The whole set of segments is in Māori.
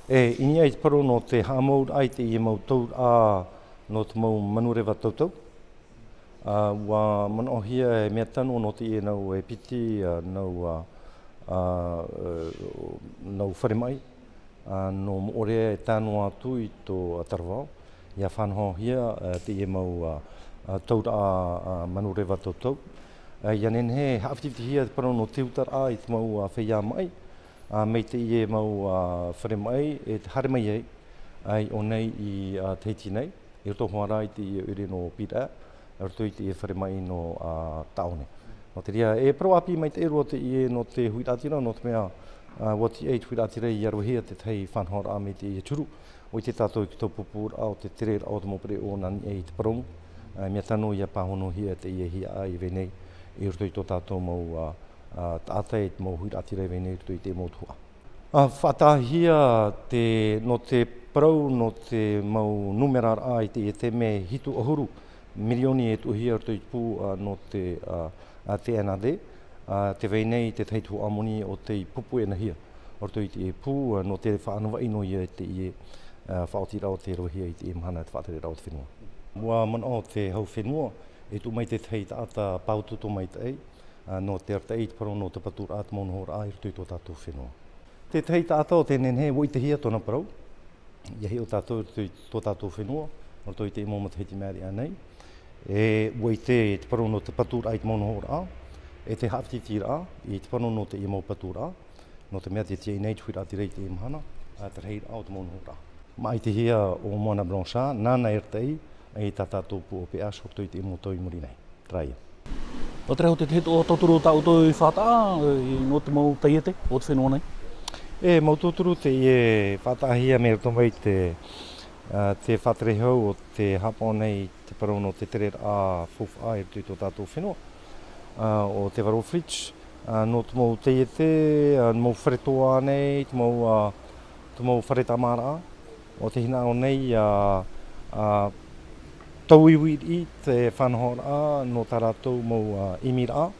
Ini ai paro no te hamou ai te I mau tau a no te mau manurewa tautau. Wa manohia e mea tanu no te nau e piti nau wharemai. No moore e tānu atu I tō Tarawao. Ia whanhohia te mau tau a manurewa tautau. Ia nen he hawhitihia paro no te utara I te mau whea mai. Mei te ie mau wharemai e te hare mai ei, ai o nei I teiti nei, I roto hoara I te ie ure no pira, roto I te ie wharemai no taone. No te ria, e pro api mai te ero te ie no te huiratira, no te mea wati e huiratira I arohia te tei whanhora me te ie turu, o I te tātou ki tō pupura o te tere o te mopere o nani e te parongu, mea tano ia pahono hia te ie hia ai venei, I roto I tō tātou mau tātai te mau huiratira venei roto I te motua. Whatahia no te parau no te mau numera ai te me hitu ahuru milioni e tuhia roto I pū no te NRD, te venei te teitu amoni o te pupu e nahia, roto I te pū no te whaanua ino ia te ie whaotira o te rohia I te imhana te whaatare rao te whenua. Mua mana o te hau whenua, e tu mai te tei taata paututo mai te ei, no te arta eit paro no te patura at monohora ai roto I tō tātou whenua. Te tei tātou o te nenhe woi te hia tōna parau, ia he o tātou tō tātou whenua, roto I te imo matahiti mēri anei. E woi te parau no te patura ait monohora a, e te haptitira a, I te parau no te imo patura a, no te mea te tia nei tuirati rei te imhana, te rei au te monohora. Mai te hia o Moana Blanchard, nāna ertei, e tā tātou pu o pe aso roto I te imo tau I muri nei. Traia. O te reo te hito o tauturu tau tō I whata no te mau taiete o te whenua nei? E mau tūturu te ie whatahia me roto mai te whatarehau o te hapo nei te parau no te tere a fufu ai roto I tō tātou whenua. O te waro fridge, no te mau teiete, mau wharetoa nei, te mau wharetamara. O te hina o nei tauiwi I te whanhora no tā rātou mau imira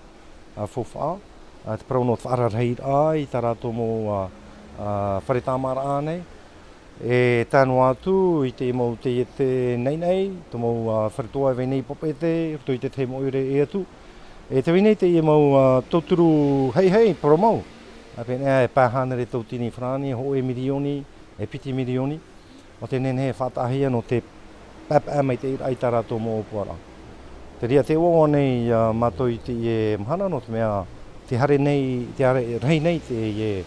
fufu a. Te parau no te whaararhei ai, tā rātou mau wharetamara nei. E tānu atu I te mau teiete nei, te mau wharetoa e venei popete, roto I te te mo ure e atu. E te venei te I mau tauturu hei, paro mau. Pēnea e pāhanere tautini whanani, ho e milioni, e piti milioni. O te nene he whatahia no te papa mai te ai tā rātou mo opuara. Te ria te oa nei mātou I te ie mhana no te mea te hare nei, te rei nei te ie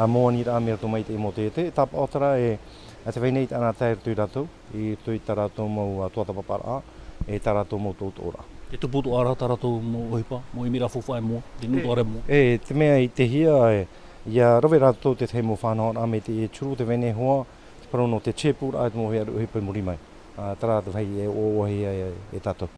moani rā mea to mai te imo te tapa otara e te venei te ana tae rtui rātou, I rtui tā rātou mau tuata papara e tā rātou mau tautora. Te tuputu ara tā rātou mo ohipa, mo imira fuwhai mo, te nutu are mo. Te mea I te hia ia rawe rātou te te mo whanau rā me te ie churu te venei hoa, te parau no te chepura ai te mo hea ohipa muri mai. Tā rātou hei e o ohia e tātou.